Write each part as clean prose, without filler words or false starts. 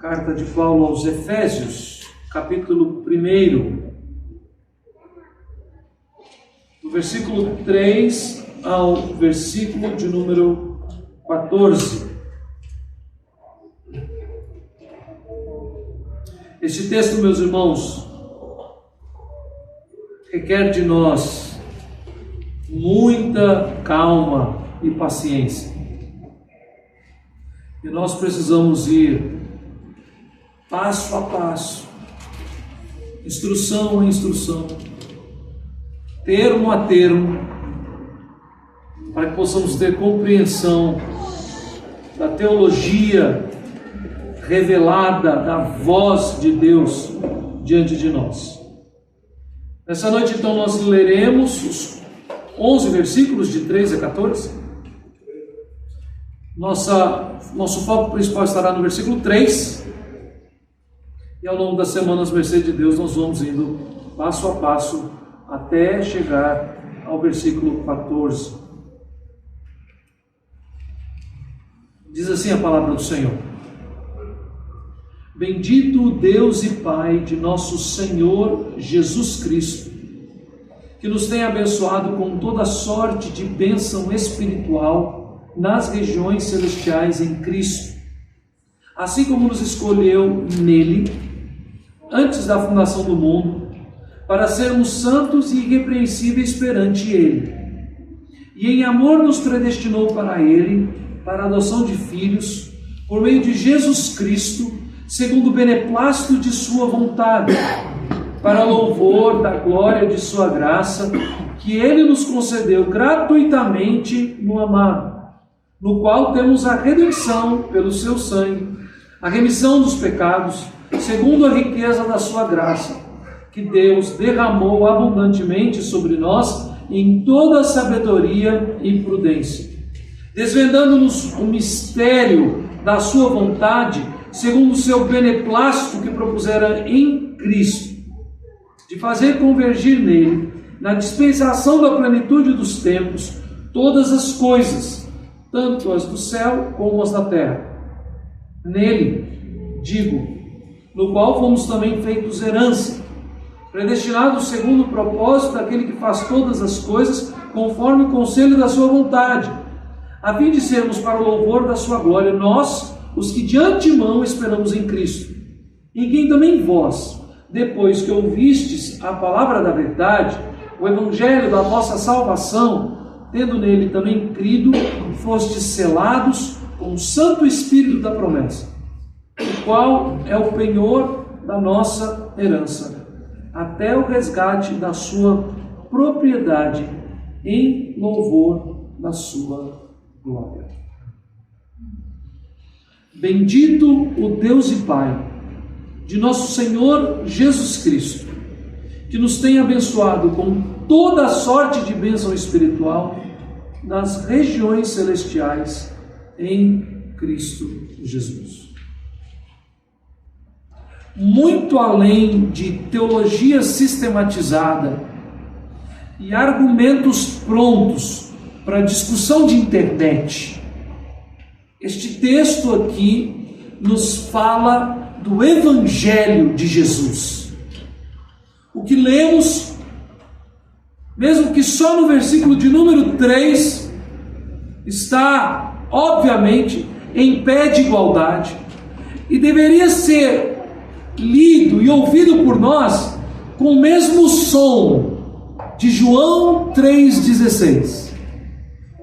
Carta de Paulo aos Efésios, capítulo 1, do versículo 3 ao versículo de número 14. Este texto, meus irmãos, requer de nós muita calma e paciência. E nós precisamos ir passo a passo, instrução a instrução, termo a termo, para que possamos ter compreensão da teologia revelada, da voz de Deus diante de nós. Nessa noite, então, nós leremos os 11 versículos de 3 a 14. Nosso foco principal estará no versículo 3. E ao longo das semanas, mercê de Deus, nós vamos indo passo a passo até chegar ao versículo 14. Diz assim a palavra do Senhor: Bendito o Deus e Pai de nosso Senhor Jesus Cristo, que nos tem abençoado com toda sorte de bênção espiritual nas regiões celestiais em Cristo, assim como nos escolheu nele, antes da fundação do mundo, para sermos santos e irrepreensíveis perante ele. E em amor nos predestinou para ele, para a adoção de filhos, por meio de Jesus Cristo, segundo o beneplácito de sua vontade, para louvor da glória de sua graça, que ele nos concedeu gratuitamente no amado, no qual temos a redenção pelo seu sangue, a remissão dos pecados, segundo a riqueza da sua graça, que Deus derramou abundantemente sobre nós em toda sabedoria e prudência, desvendando-nos o mistério da sua vontade, segundo o seu beneplácito que propusera em Cristo, de fazer convergir nele, na dispensação da plenitude dos tempos, todas as coisas, tanto as do céu como as da terra. Nele, digo, no qual fomos também feitos herança, predestinados segundo o propósito daquele que faz todas as coisas, conforme o conselho da sua vontade, a fim de sermos para o louvor da sua glória, nós, os que de antemão esperamos em Cristo, em quem também vós, depois que ouvistes a palavra da verdade, o evangelho da vossa salvação, tendo nele também crido, fostes selados com o Santo Espírito da promessa, o qual é o penhor da nossa herança, até o resgate da sua propriedade, em louvor da sua glória. Bendito o Deus e Pai de nosso Senhor Jesus Cristo, que nos tem abençoado com toda a sorte de bênção espiritual nas regiões celestiais em Cristo Jesus. Muito além de teologia sistematizada e argumentos prontos para discussão de internet, este texto aqui nos fala do Evangelho de Jesus. O que lemos, mesmo que só no versículo de número 3, está, obviamente, em pé de igualdade e deveria ser lido e ouvido por nós com o mesmo som de João 3,16.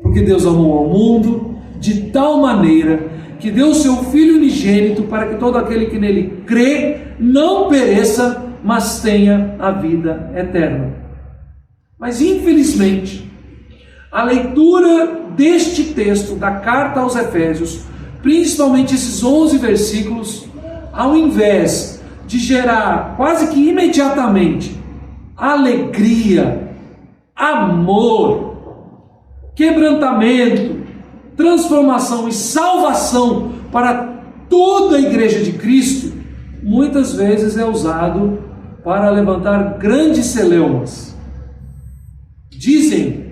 Porque Deus amou ao mundo de tal maneira que deu o seu Filho unigênito para que todo aquele que nele crê não pereça, mas tenha a vida eterna. Mas infelizmente, a leitura deste texto da carta aos Efésios, principalmente esses 11 versículos, ao invés de gerar quase que imediatamente alegria, amor, quebrantamento, transformação e salvação para toda a igreja de Cristo, muitas vezes é usado para levantar grandes celeumas. Dizem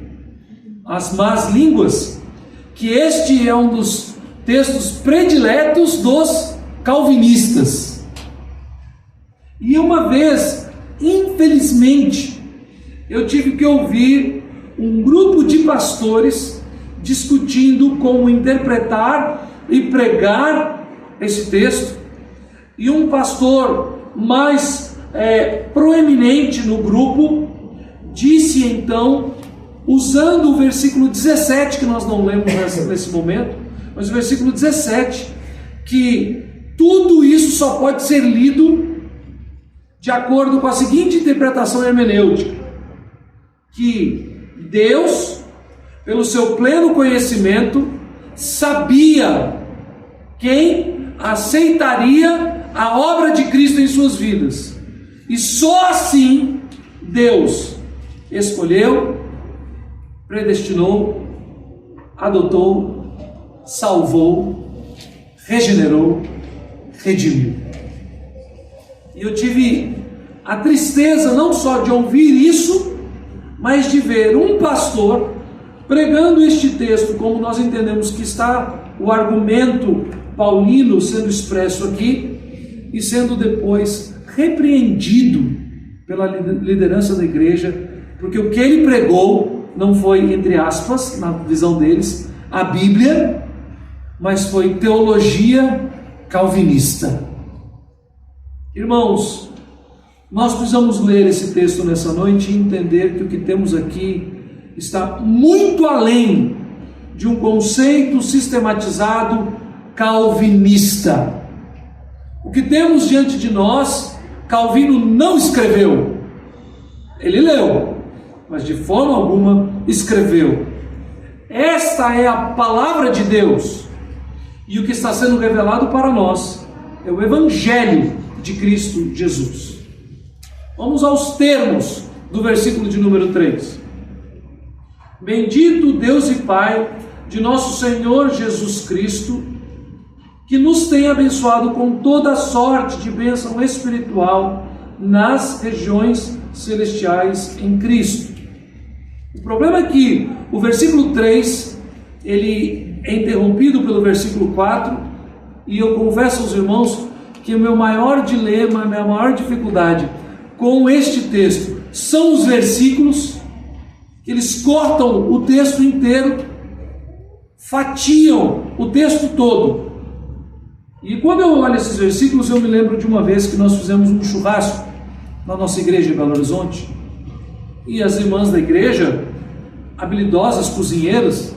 as más línguas que este é um dos textos prediletos dos calvinistas. E uma vez, infelizmente, eu tive que ouvir um grupo de pastores discutindo como interpretar e pregar esse texto, e um pastor mais proeminente no grupo disse então, usando o versículo 17, que nós não lemos nesse momento, mas o versículo 17, que tudo isso só pode ser lido de acordo com a seguinte interpretação hermenêutica: que Deus, pelo seu pleno conhecimento, sabia quem aceitaria a obra de Cristo em suas vidas, e só assim Deus escolheu, predestinou, adotou, salvou, regenerou, redimiu. E eu tive a tristeza não só de ouvir isso, mas de ver um pastor pregando este texto como nós entendemos que está o argumento paulino sendo expresso aqui, e sendo depois repreendido pela liderança da igreja, porque o que ele pregou não foi, entre aspas, na visão deles, a Bíblia, mas foi teologia calvinista. Irmãos, nós precisamos ler esse texto nessa noite e entender que o que temos aqui está muito além de um conceito sistematizado calvinista. O que temos diante de nós, Calvino não escreveu. Ele leu, mas de forma alguma escreveu. Esta é a palavra de Deus, e o que está sendo revelado para nós é o Evangelho de Cristo Jesus. Vamos aos termos do versículo de número 3. Bendito Deus e Pai de nosso Senhor Jesus Cristo, que nos tem abençoado com toda sorte de bênção espiritual nas regiões celestiais em Cristo. O problema é que o versículo 3, ele é interrompido pelo versículo 4, e eu confesso aos irmãos que o meu maior dilema, a minha maior dificuldade com este texto são os versículos, que eles cortam o texto inteiro, fatiam o texto todo. E quando eu olho esses versículos, eu me lembro de uma vez que nós fizemos um churrasco na nossa igreja em Belo Horizonte, e as irmãs da igreja, habilidosas cozinheiras,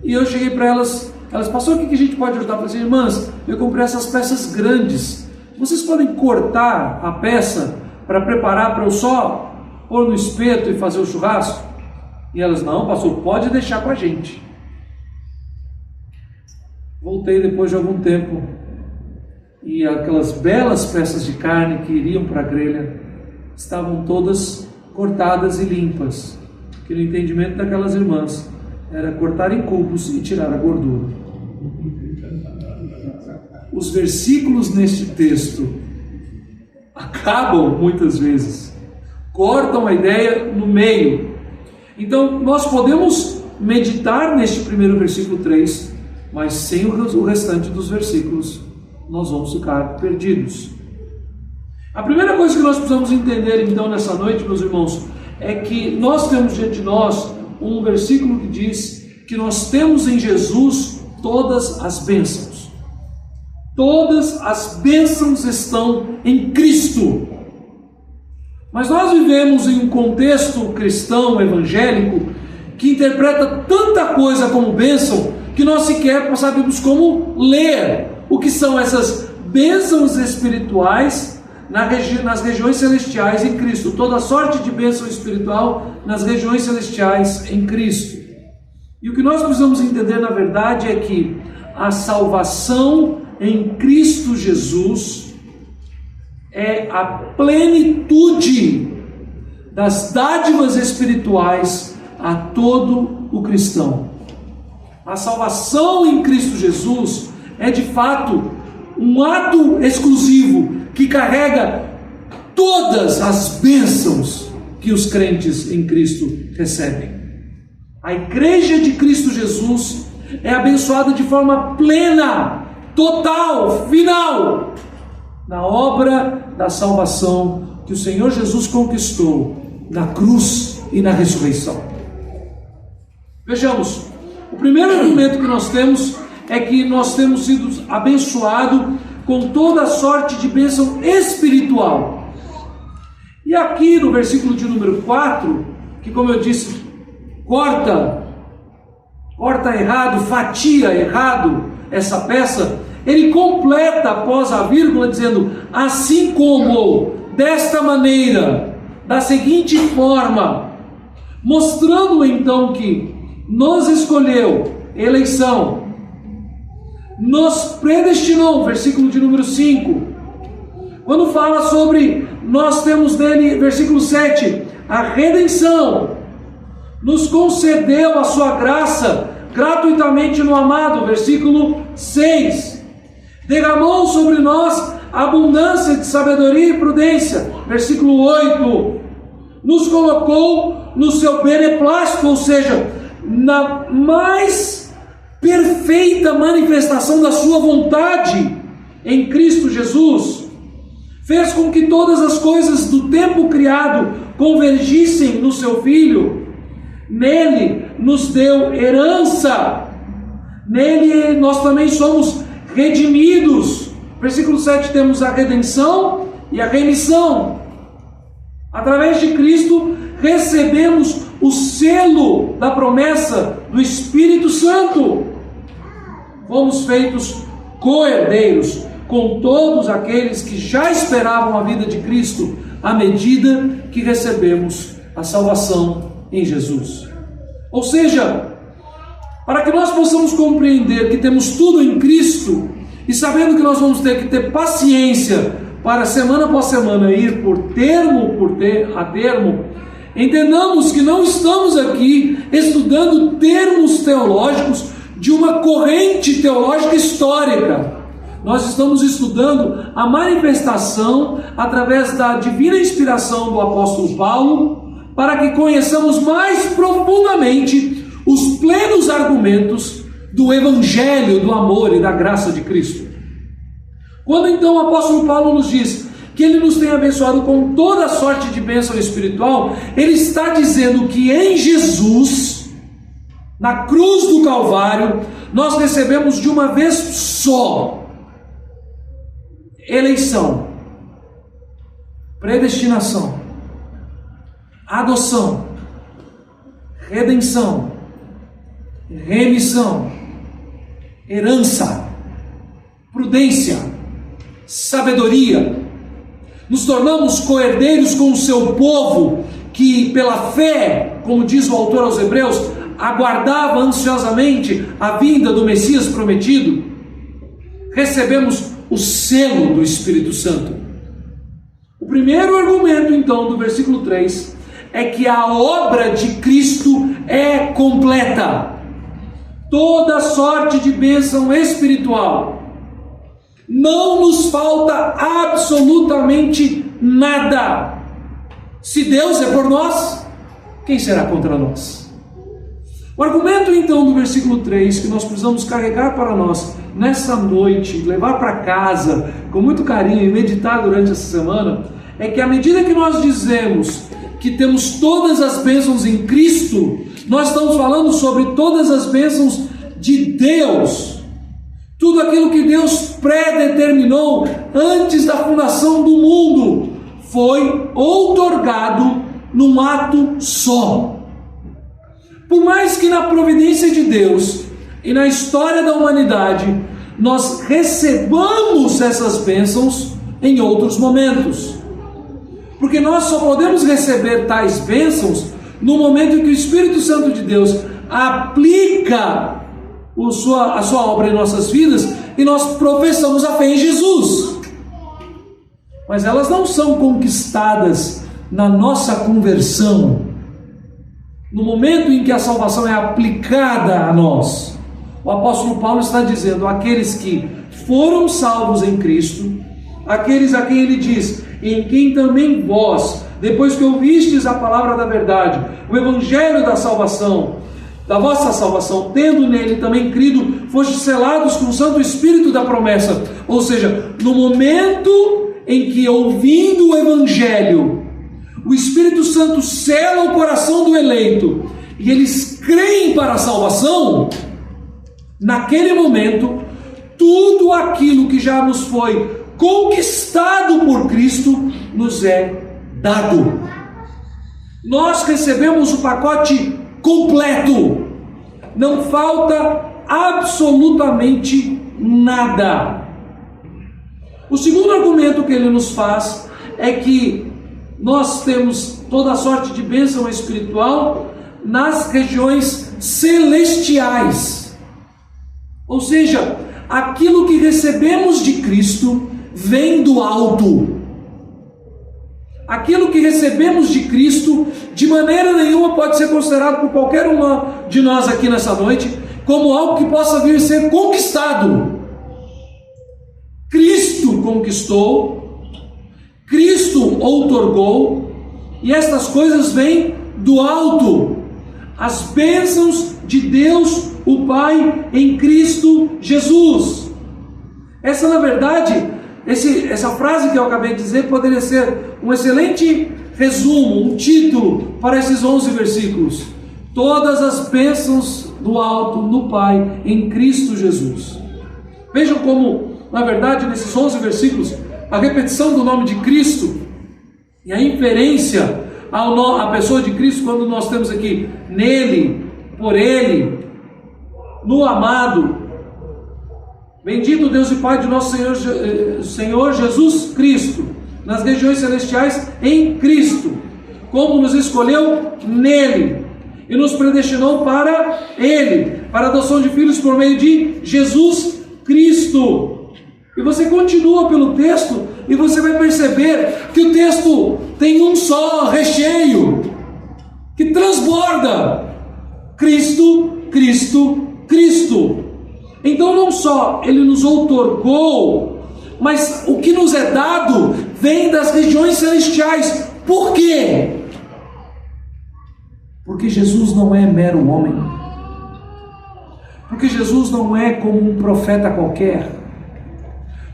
e eu cheguei para elas, pastor, o que a gente pode ajudar? Eu falei assim, irmãs, eu comprei essas peças grandes, vocês podem cortar a peça para preparar, para eu só pôr no espeto e fazer o churrasco? E elas, não, pastor, pode deixar com a gente. Voltei depois de algum tempo, e aquelas belas peças de carne que iriam para a grelha estavam todas cortadas e limpas, que no entendimento daquelas irmãs era cortar em cubos e tirar a gordura. Os versículos neste texto acabam muitas vezes, cortam a ideia no meio. Então nós podemos meditar neste primeiro versículo 3, mas sem o restante dos versículos nós vamos ficar perdidos. A primeira coisa que nós precisamos entender então nessa noite, meus irmãos, é que nós temos diante de nós um versículo que diz que nós temos em Jesus todas as bênçãos. Todas as bênçãos estão em Cristo. Mas nós vivemos em um contexto cristão, evangélico, que interpreta tanta coisa como bênção, que nós sequer sabemos como ler o que são essas bênçãos espirituais nas regiões celestiais em Cristo. Toda sorte de bênção espiritual nas regiões celestiais em Cristo. E o que nós precisamos entender, na verdade, é que a salvação em Cristo Jesus é a plenitude das dádivas espirituais a todo o cristão. A salvação em Cristo Jesus é de fato um ato exclusivo que carrega todas as bênçãos que os crentes em Cristo recebem. A igreja de Cristo Jesus é abençoada de forma plena total, final, na obra da salvação que o Senhor Jesus conquistou na cruz e na ressurreição. Vejamos, o primeiro argumento que nós temos é que nós temos sido abençoados com toda sorte de bênção espiritual. E aqui no versículo de número 4, que como eu disse, corta errado, fatia errado essa peça, ele completa após a vírgula dizendo: assim como, desta maneira, da seguinte forma, mostrando então que nos escolheu, eleição, nos predestinou, versículo de número 5, quando fala sobre, nós temos nele, versículo 7, a redenção, nos concedeu a sua graça gratuitamente no amado, versículo 6, derramou sobre nós abundância de sabedoria e prudência, versículo 8, nos colocou no seu beneplácito, ou seja, na mais perfeita manifestação da sua vontade em Cristo Jesus, fez com que todas as coisas do tempo criado convergissem no seu Filho. Nele nos deu herança, nele nós também somos redimidos. Versículo 7, temos a redenção e a remissão. Através de Cristo recebemos o selo da promessa do Espírito Santo. Fomos feitos co-herdeiros com todos aqueles que já esperavam a vida de Cristo, à medida que recebemos a salvação em Jesus. Ou seja, para que nós possamos compreender que temos tudo em Cristo, e sabendo que nós vamos ter que ter paciência para semana após semana ir por termo a termo, entendamos que não estamos aqui estudando termos teológicos de uma corrente teológica histórica. Nós estamos estudando a manifestação através da divina inspiração do apóstolo Paulo, para que conheçamos mais profundamente os plenos argumentos do Evangelho, do amor e da graça de Cristo. Quando então o apóstolo Paulo nos diz que ele nos tem abençoado com toda sorte de bênção espiritual, ele está dizendo que em Jesus, na cruz do Calvário, nós recebemos de uma vez só eleição, predestinação, adoção, redenção, remissão, herança, prudência, sabedoria. Nos tornamos co-herdeiros com o seu povo, que pela fé, como diz o autor aos Hebreus, aguardava ansiosamente a vinda do Messias prometido. Recebemos o selo do Espírito Santo. O primeiro argumento então do versículo 3 é que a obra de Cristo é completa. Toda sorte de bênção espiritual. Não nos falta absolutamente nada. Se Deus é por nós, quem será contra nós? O argumento então do versículo 3 que nós precisamos carregar para nós nessa noite, levar para casa com muito carinho e meditar durante essa semana, é que à medida que nós dizemos que temos todas as bênçãos em Cristo, nós estamos falando sobre todas as bênçãos de Deus. Tudo aquilo que Deus predeterminou antes da fundação do mundo foi outorgado num ato só. Por mais que na providência de Deus e na história da humanidade nós recebamos essas bênçãos em outros momentos, porque nós só podemos receber tais bênçãos no momento em que o Espírito Santo de Deus aplica a sua obra em nossas vidas e nós professamos a fé em Jesus. Mas elas não são conquistadas na nossa conversão, no momento em que a salvação é aplicada a nós. O apóstolo Paulo está dizendo: aqueles que foram salvos em Cristo, aqueles a quem ele diz: em quem também vós, depois que ouvistes a palavra da verdade, o evangelho da salvação, da vossa salvação, tendo nele também crido, fostes selados com o Santo Espírito da promessa. Ou seja, no momento em que, ouvindo o Evangelho, o Espírito Santo sela o coração do eleito e eles creem para a salvação, naquele momento, tudo aquilo que já nos foi conquistado por Cristo nos é dado. Nós recebemos o pacote completo, não falta absolutamente nada. O segundo argumento que ele nos faz é que nós temos toda a sorte de bênção espiritual nas regiões celestiais. Ou seja, aquilo que recebemos de Cristo vem do alto. Aquilo que recebemos de Cristo, de maneira nenhuma pode ser considerado por qualquer um de nós aqui nessa noite como algo que possa vir a ser conquistado. Cristo conquistou, Cristo outorgou, e estas coisas vêm do alto. As bênçãos de Deus, o Pai, em Cristo Jesus. Essa, na verdade, essa frase que eu acabei de dizer poderia ser um excelente resumo, um título para esses 11 versículos. Todas as bênçãos do alto no Pai, em Cristo Jesus. Vejam como, na verdade, nesses 11 versículos, a repetição do nome de Cristo e a inferência à pessoa de Cristo, quando nós temos aqui nele, por ele, no amado, bendito Deus e Pai de nosso Senhor Jesus Cristo, nas regiões celestiais em Cristo, como nos escolheu nele e nos predestinou para ele, para a adoção de filhos por meio de Jesus Cristo. E você continua pelo texto e você vai perceber que o texto tem um só recheio, que transborda: Cristo, Cristo, Cristo. Então não só ele nos outorgou, mas o que nos é dado vem das regiões celestiais. Por quê? Porque Jesus não é mero homem. Porque Jesus não é como um profeta qualquer.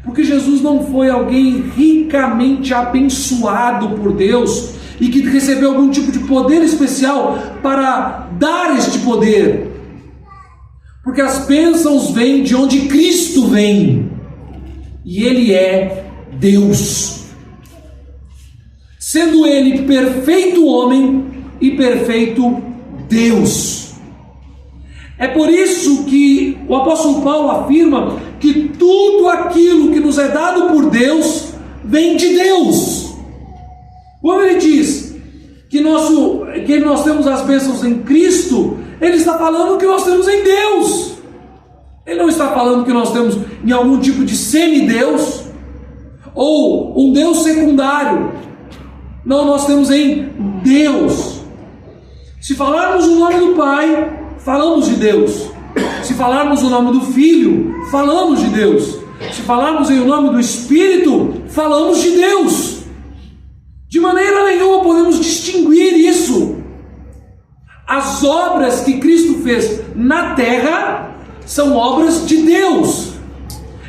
Porque Jesus não foi alguém ricamente abençoado por Deus e que recebeu algum tipo de poder especial para dar este poder. Porque as bênçãos vêm de onde Cristo vem, e Ele é Deus, sendo Ele perfeito homem e perfeito Deus. É por isso que o apóstolo Paulo afirma que tudo aquilo que nos é dado por Deus vem de Deus. Quando ele diz que nós temos as bênçãos em Cristo, ele está falando que nós temos em Deus. Ele não está falando que nós temos em algum tipo de semideus ou um Deus secundário. Não, nós temos em Deus. Se falarmos o nome do Pai, falamos de Deus. Se falarmos o nome do Filho, falamos de Deus. Se falarmos em o nome do Espírito, falamos de Deus. De maneira nenhuma podemos distinguir isso. As obras que Cristo fez na terra são obras de Deus.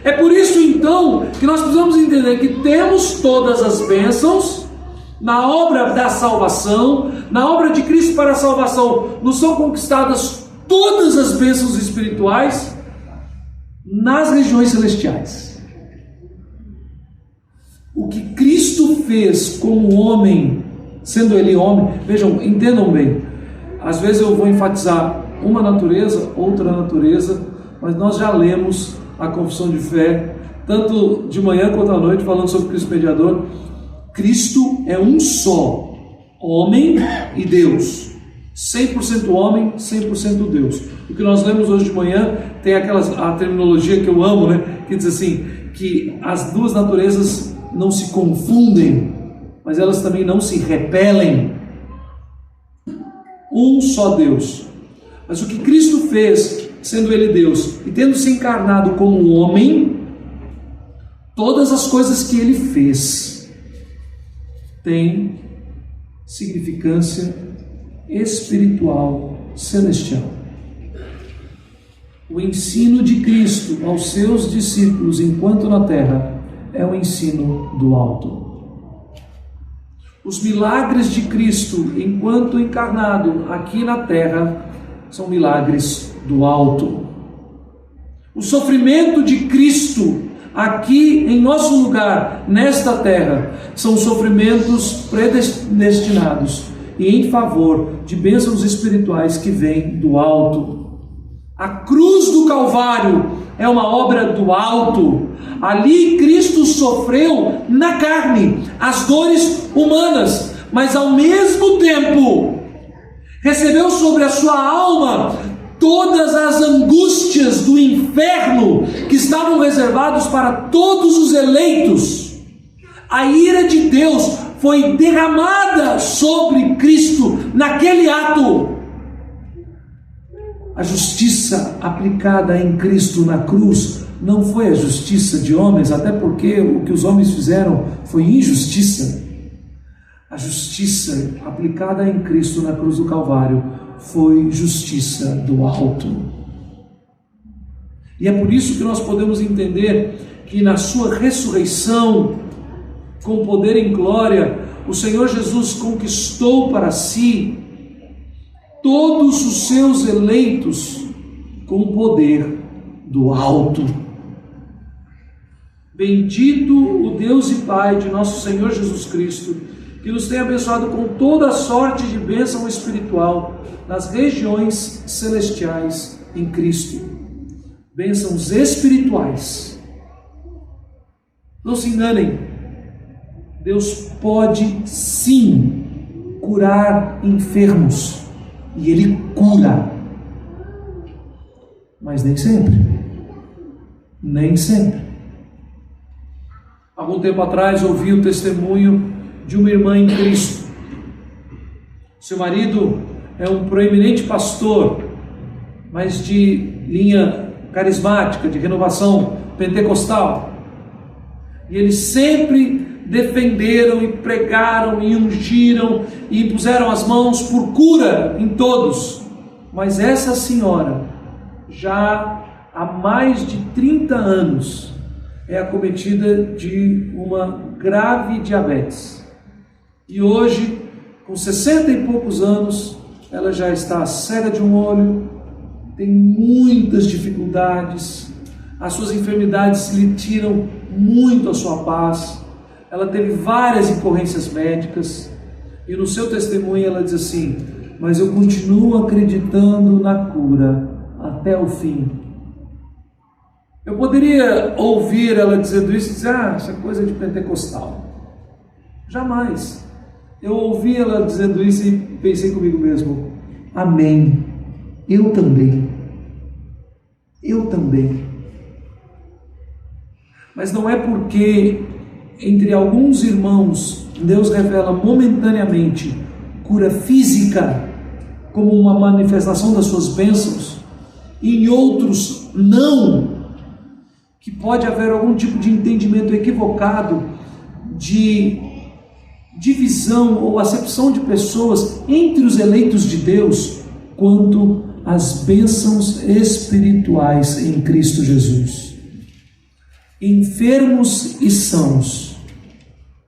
É por isso então que nós precisamos entender que temos todas as bênçãos na obra da salvação, na obra de Cristo para a salvação. Nos são conquistadas todas as bênçãos espirituais nas regiões celestiais. O que Cristo fez como homem, sendo Ele homem, vejam, entendam bem, às vezes eu vou enfatizar uma natureza, outra natureza, mas nós já lemos a confissão de fé, tanto de manhã quanto à noite, falando sobre Cristo mediador. Cristo é um só, homem e Deus, 100% homem, 100% Deus. O que nós lemos hoje de manhã tem a terminologia que eu amo, né? Que diz assim, que as duas naturezas não se confundem, mas elas também não se repelem. Um só Deus. Mas o que Cristo fez, sendo Ele Deus, e tendo se encarnado como um homem, todas as coisas que Ele fez têm significância espiritual, celestial. O ensino de Cristo aos seus discípulos enquanto na terra é o ensino do alto. Os milagres de Cristo enquanto encarnado aqui na terra são milagres do alto. O sofrimento de Cristo aqui em nosso lugar, nesta terra, são sofrimentos predestinados e em favor de bênçãos espirituais que vêm do alto. A cruz do Calvário é uma obra do alto. Ali Cristo sofreu na carne as dores humanas, mas ao mesmo tempo recebeu sobre a sua alma todas as angústias do inferno que estavam reservados para todos os eleitos. A ira de Deus foi derramada sobre Cristo naquele ato. A justiça aplicada em Cristo na cruz não foi a justiça de homens, até porque o que os homens fizeram foi injustiça. A justiça aplicada em Cristo na cruz do Calvário foi justiça do alto. E é por isso que nós podemos entender que na sua ressurreição, com poder em glória, o Senhor Jesus conquistou para si todos os seus eleitos com o poder do alto. Bendito o Deus e Pai de nosso Senhor Jesus Cristo, que nos tem abençoado com toda sorte de bênção espiritual nas regiões celestiais em Cristo. Bênçãos espirituais. Não se enganem, Deus pode sim curar enfermos, e Ele cura, mas nem sempre. Nem sempre. Algum tempo atrás ouvi o testemunho de uma irmã em Cristo. Seu marido é um proeminente pastor, mas de linha carismática, de renovação pentecostal. E eles sempre defenderam e pregaram e ungiram e impuseram as mãos por cura em todos. Mas essa senhora, já há mais de 30 anos, é acometida de uma grave diabetes. E hoje, com 60 e poucos anos, ela já está cega de um olho, tem muitas dificuldades, as suas enfermidades lhe tiram muito a sua paz, ela teve várias incorrências médicas, e no seu testemunho ela diz assim: mas eu continuo acreditando na cura até o fim. Eu poderia ouvir ela dizendo isso e dizer: isso é coisa de pentecostal. Jamais. Eu ouvi ela dizendo isso e pensei comigo mesmo: amém, eu também. Eu também. Mas não é porque entre alguns irmãos Deus revela momentaneamente cura física como uma manifestação das suas bênçãos, e em outros não, que pode haver algum tipo de entendimento equivocado, de divisão ou acepção de pessoas entre os eleitos de Deus quanto às bênçãos espirituais em Cristo Jesus. Enfermos e sãos,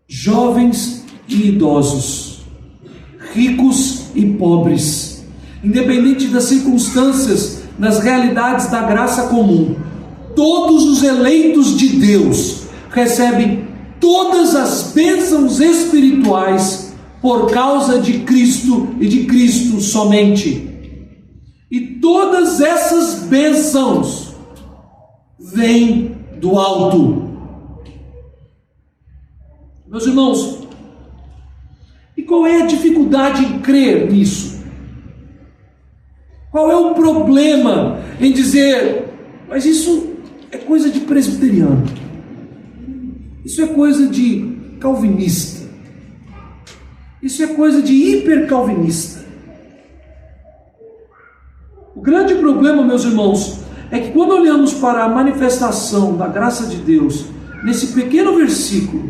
jovens e idosos, ricos e pobres, independente das circunstâncias, das realidades da graça comum, todos os eleitos de Deus recebem todas as bênçãos espirituais por causa de Cristo e de Cristo somente. E todas essas bênçãos vêm do alto. Meus irmãos, e qual é a dificuldade em crer nisso? Qual é o problema em dizer: mas isso é coisa de presbiteriano, isso é coisa de calvinista, isso é coisa de hipercalvinista? O grande problema, meus irmãos, é que quando olhamos para a manifestação da graça de Deus nesse pequeno versículo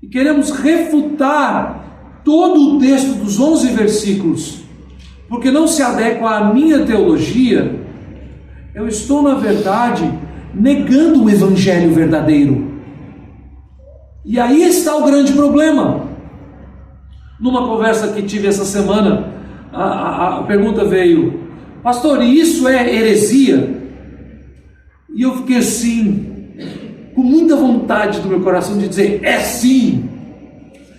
e queremos refutar todo o texto dos 11 versículos, porque não se adequa à minha teologia, eu estou, na verdade, negando o evangelho verdadeiro. E aí está o grande problema. Numa conversa que tive essa semana, a pergunta veio: pastor, e isso é heresia? E eu fiquei assim, com muita vontade do meu coração de dizer: é sim.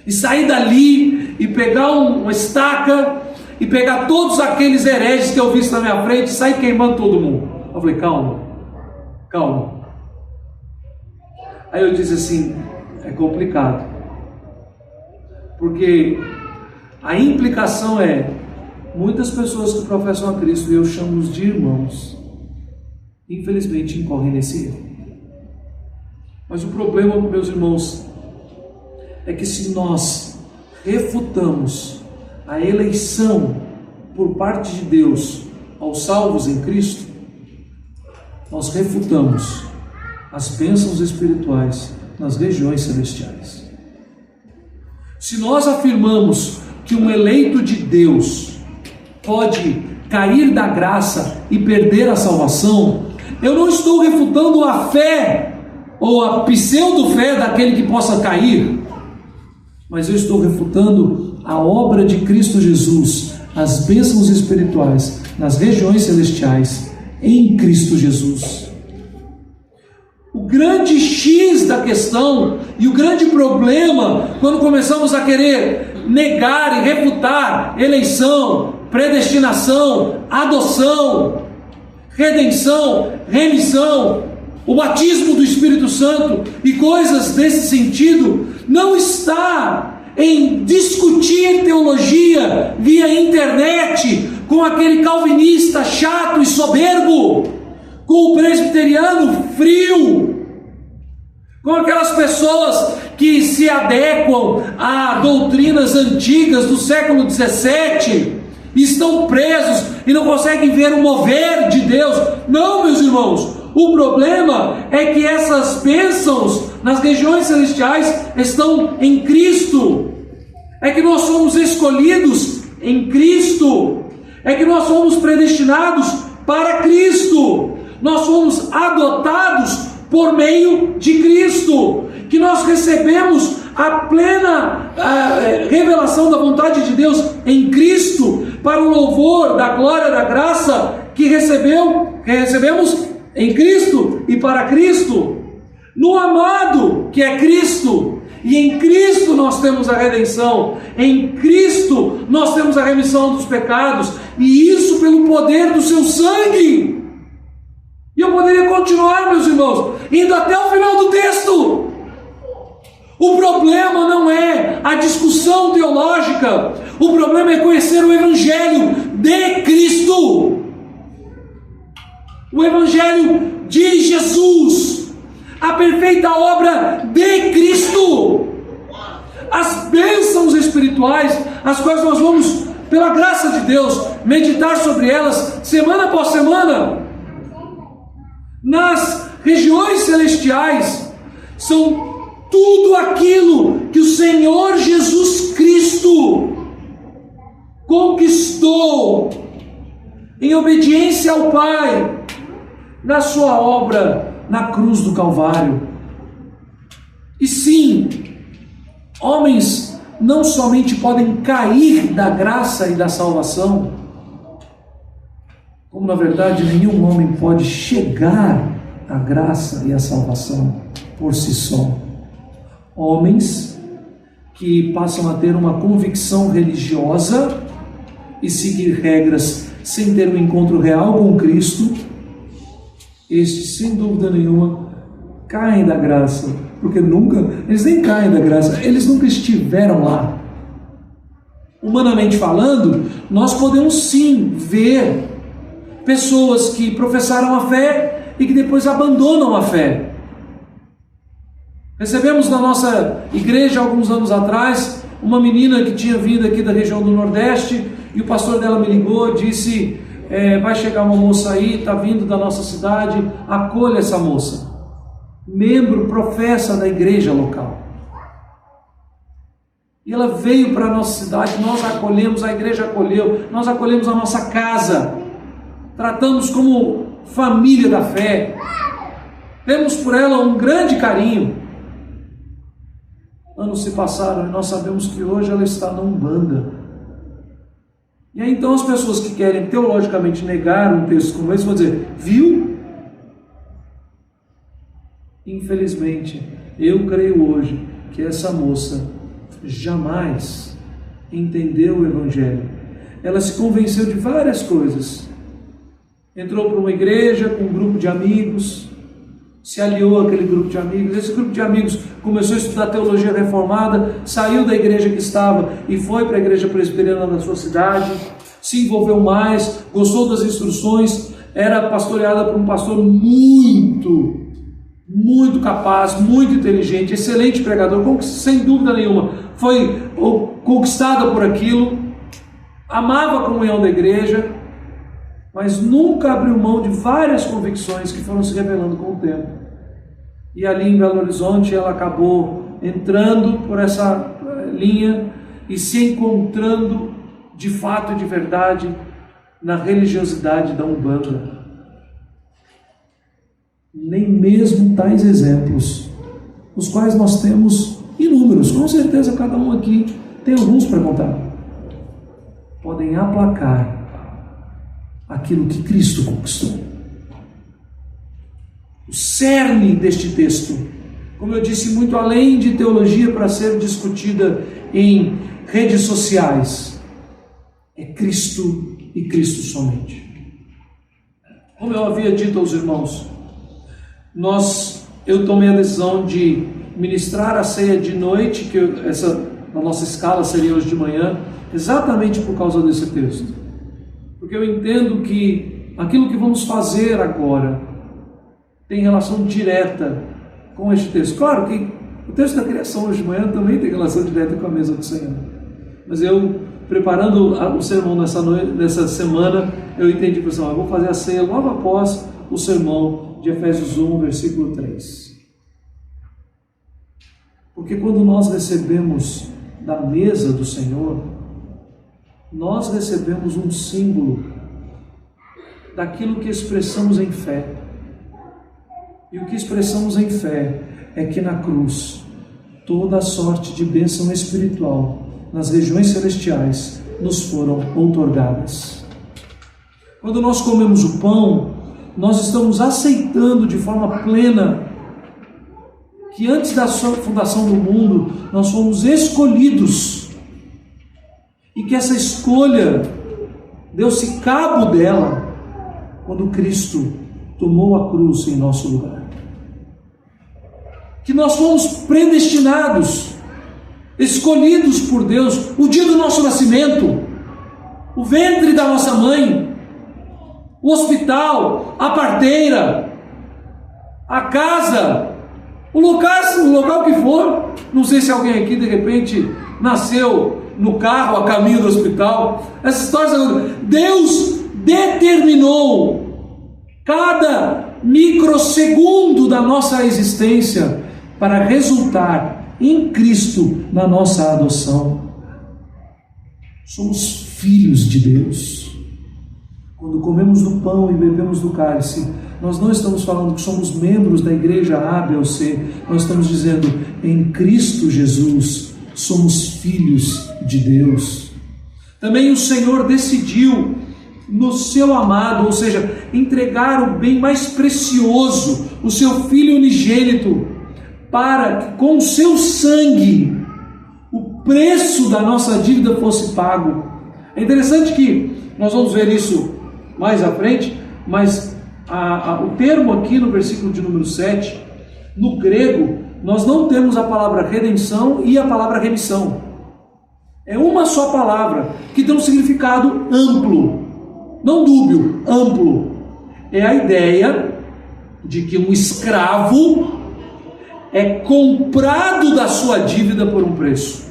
E sair dali e pegar uma estaca e pegar todos aqueles hereges que eu vi na minha frente e sair queimando todo mundo. Eu falei: calma. Aí eu disse assim: é complicado, porque a implicação é, muitas pessoas que professam a Cristo, e eu chamo-os de irmãos, infelizmente incorrem nesse erro. Mas o problema, meus irmãos, é que se nós refutamos a eleição por parte de Deus aos salvos em Cristo, nós refutamos as bênçãos espirituais nas regiões celestiais. Se nós afirmamos que um eleito de Deus pode cair da graça e perder a salvação, eu não estou refutando a fé ou a pseudo-fé daquele que possa cair, mas eu estou refutando a obra de Cristo Jesus, as bênçãos espirituais nas regiões celestiais em Cristo Jesus. O grande X da questão e o grande problema, quando começamos a querer negar e refutar eleição, predestinação, adoção, redenção, remissão, o batismo do Espírito Santo e coisas desse sentido, não está em discutir teologia via internet com aquele calvinista chato e soberbo, com o presbiteriano frio, com aquelas pessoas que se adequam a doutrinas antigas do século 17 e estão presos e não conseguem ver o mover de Deus. Não, meus irmãos, o problema é que essas bênçãos nas regiões celestiais estão em Cristo, é que nós somos escolhidos em Cristo, é que nós somos predestinados para Cristo, nós fomos adotados por meio de Cristo, que nós recebemos a plena revelação da vontade de Deus em Cristo, para o louvor da glória da graça que recebemos em Cristo e para Cristo, no amado que é Cristo. E em Cristo nós temos a redenção, em Cristo nós temos a remissão dos pecados, e isso pelo poder do seu sangue. E eu poderia continuar, meus irmãos, indo até o final do texto. O problema não é a discussão teológica, o problema é conhecer o Evangelho de Cristo, o Evangelho de Jesus, a perfeita obra de Cristo, as bênçãos espirituais, as quais nós vamos, pela graça de Deus, meditar sobre elas semana após semana, nas regiões celestiais, são tudo aquilo que o Senhor Jesus Cristo conquistou em obediência ao Pai na sua obra na cruz do Calvário. E sim, homens não somente podem cair da graça e da salvação, como na verdade nenhum homem pode chegar à graça e à salvação por si só. Homens que passam a ter uma convicção religiosa e seguir regras sem ter um encontro real com Cristo, estes, sem dúvida nenhuma, caem da graça, porque eles nem caem da graça, eles nunca estiveram lá. Humanamente falando, nós podemos sim ver pessoas que professaram a fé e que depois abandonam a fé. Recebemos na nossa igreja, alguns anos atrás, uma menina que tinha vindo aqui da região do Nordeste, e o pastor dela me ligou, disse: vai chegar uma moça aí, está vindo da nossa cidade, acolha essa moça. Membro, professa da igreja local. E ela veio para a nossa cidade, nós a acolhemos, a igreja acolheu, nós acolhemos a nossa casa, tratamos como família da fé. Temos por ela um grande carinho. Anos se passaram e nós sabemos que hoje ela está na Umbanda. E aí então as pessoas que querem teologicamente negar um texto como esse vão dizer, viu? Infelizmente, eu creio hoje que essa moça jamais entendeu o Evangelho. Ela se convenceu de várias coisas. Entrou para uma igreja com um grupo de amigos, se aliou àquele grupo de amigos. Esse grupo de amigos começou a estudar teologia reformada, saiu da igreja que estava e foi para a igreja presbiteriana da sua cidade, se envolveu mais, gostou das instruções, era pastoreada por um pastor muito capaz, muito inteligente, excelente pregador, sem dúvida nenhuma, foi conquistada por aquilo, amava a comunhão da igreja, mas nunca abriu mão de várias convicções que foram se revelando com o tempo. E ali em Belo Horizonte ela acabou entrando por essa linha e se encontrando de fato e de verdade na religiosidade da Umbanda. Nem mesmo tais exemplos, os quais nós temos inúmeros, com certeza cada um aqui tem alguns para contar, podem aplacar aquilo que Cristo conquistou. O cerne deste texto, como eu disse, muito além de teologia para ser discutida em redes sociais, é Cristo e Cristo somente. Como eu havia dito aos irmãos, eu tomei a decisão de ministrar a ceia de noite, que na nossa escala seria hoje de manhã, exatamente por causa desse texto. Porque eu entendo que aquilo que vamos fazer agora tem relação direta com este texto. Claro que o texto da criação hoje de manhã também tem relação direta com a mesa do Senhor. Mas eu, preparando o sermão nessa semana, eu entendi, pessoal, eu vou fazer a ceia logo após o sermão de Efésios 1, versículo 3. Porque quando nós recebemos da mesa do Senhor, nós recebemos um símbolo daquilo que expressamos em fé. E o que expressamos em fé é que na cruz toda a sorte de bênção espiritual nas regiões celestiais nos foram outorgadas. Quando nós comemos o pão, nós estamos aceitando de forma plena que antes da sua fundação do mundo nós fomos escolhidos e que essa escolha deu-se cabo dela quando Cristo tomou a cruz em nosso lugar. Que nós fomos predestinados, escolhidos por Deus, o dia do nosso nascimento, o ventre da nossa mãe, o hospital, a parteira, a casa, o local que for. Não sei se alguém aqui de repente nasceu no carro a caminho do hospital. Essa história, Deus determinou cada microsegundo da nossa existência para resultar em Cristo na nossa adoção. Somos filhos de Deus. Quando comemos do pão e bebemos do cálice, nós não estamos falando que somos membros da igreja A, B ou C. Nós estamos dizendo, em Cristo Jesus, somos filhos de Deus. Também o Senhor decidiu no seu amado, ou seja, entregar o bem mais precioso, o seu Filho unigênito, para que com o seu sangue o preço da nossa dívida fosse pago. É interessante que nós vamos ver isso mais à frente, mas o termo aqui no versículo de número 7, no grego, nós não temos a palavra redenção e a palavra remissão. É uma só palavra que tem um significado amplo, não dúbio, amplo. É a ideia de que um escravo é comprado da sua dívida por um preço.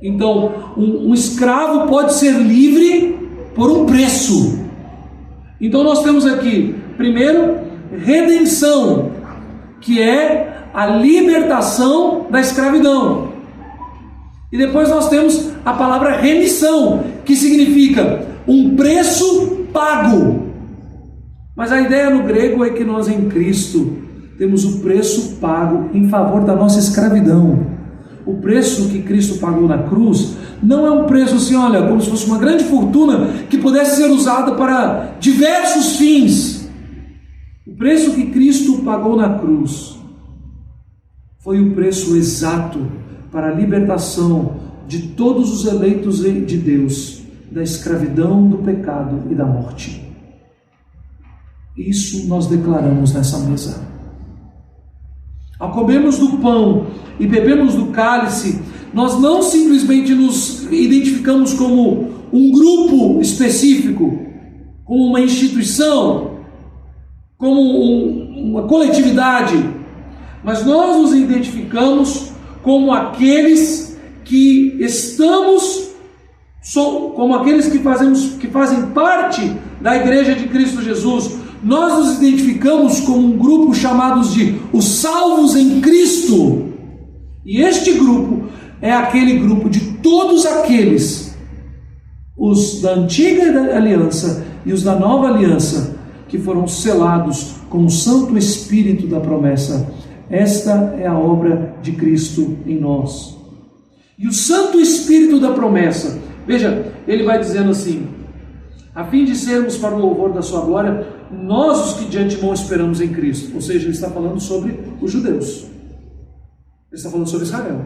Então, um escravo pode ser livre por um preço. Então nós temos aqui, primeiro, redenção, que é a libertação da escravidão. E depois nós temos a palavra remissão, que significa um preço pago. Mas a ideia no grego é que nós em Cristo temos o preço pago em favor da nossa escravidão. O preço que Cristo pagou na cruz não é um preço assim, olha, como se fosse uma grande fortuna que pudesse ser usada para diversos fins. O preço que Cristo pagou na cruz foi o preço exato para a libertação de todos os eleitos de Deus da escravidão, do pecado e da morte. Isso nós declaramos nessa mesa. Ao comermos do pão e bebemos do cálice, nós não simplesmente nos identificamos como um grupo específico, como uma instituição, como uma coletividade, mas nós nos identificamos como aqueles que como aqueles que fazem parte da Igreja de Cristo Jesus. Nós nos identificamos como um grupo chamados de os salvos em Cristo. E este grupo é aquele grupo de todos aqueles, os da antiga aliança e os da nova aliança, que foram selados com o Santo Espírito da promessa. Esta é a obra de Cristo em nós. E o Santo Espírito da promessa, veja, ele vai dizendo assim: a fim de sermos para o louvor da sua glória, nós os que de antemão esperamos em Cristo. Ou seja, ele está falando sobre os judeus. Ele está falando sobre Israel.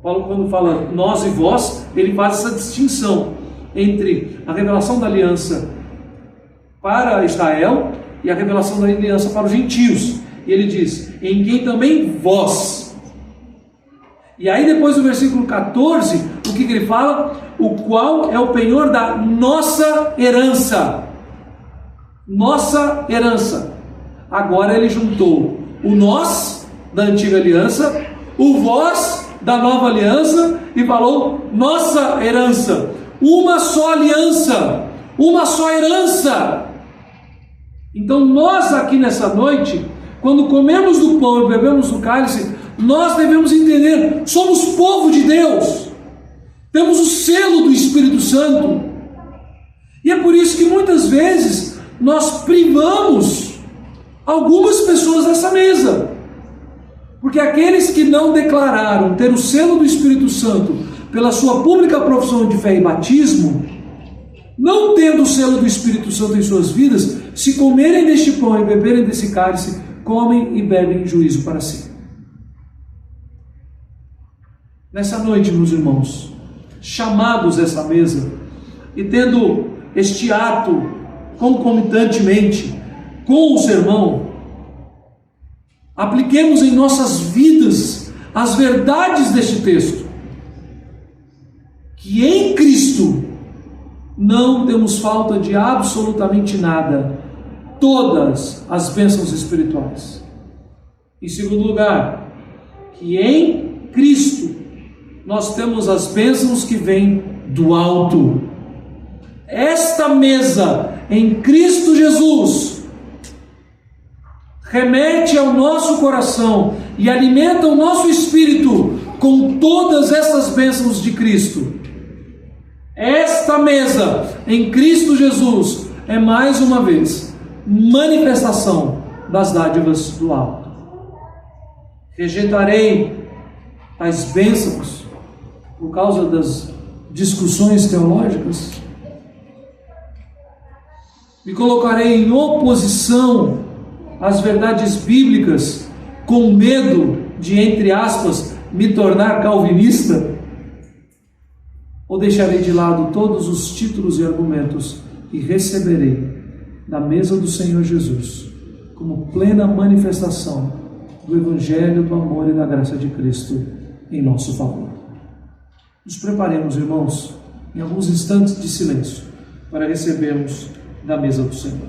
Paulo, quando fala nós e vós, ele faz essa distinção entre a revelação da aliança para Israel e a revelação da aliança para os gentios. E ele diz, em quem também vós. E aí depois do versículo 14, o que ele fala? O qual é o penhor da nossa herança. Nossa herança. Agora ele juntou o nós da antiga aliança, o vós da nova aliança e falou nossa herança. Uma só aliança, uma só herança. Então nós aqui nessa noite, quando comemos do pão e bebemos do cálice, nós devemos entender, somos povo de Deus, temos o selo do Espírito Santo, e é por isso que muitas vezes nós privamos algumas pessoas dessa mesa, porque aqueles que não declararam ter o selo do Espírito Santo pela sua pública profissão de fé e batismo, não tendo o selo do Espírito Santo em suas vidas, se comerem deste pão e beberem desse cálice, comem e bebem juízo para si. Nessa noite, meus irmãos, chamados a essa mesa e tendo este ato concomitantemente com o sermão, apliquemos em nossas vidas as verdades deste texto, que em Cristo não temos falta de absolutamente nada, todas as bênçãos espirituais. Em segundo lugar, que em Cristo nós temos as bênçãos que vêm do alto. Esta mesa em Cristo Jesus remete ao nosso coração e alimenta o nosso espírito com todas essas bênçãos de Cristo. Esta mesa em Cristo Jesus é mais uma vez manifestação das dádivas do alto. Rejeitarei tais bênçãos por causa das discussões teológicas? Me colocarei em oposição às verdades bíblicas com medo de, entre aspas, me tornar calvinista? Ou deixarei de lado todos os títulos e argumentos e receberei da mesa do Senhor Jesus como plena manifestação do Evangelho, do amor e da graça de Cristo em nosso favor? Nos preparemos, irmãos, em alguns instantes de silêncio para recebermos da mesa do Senhor.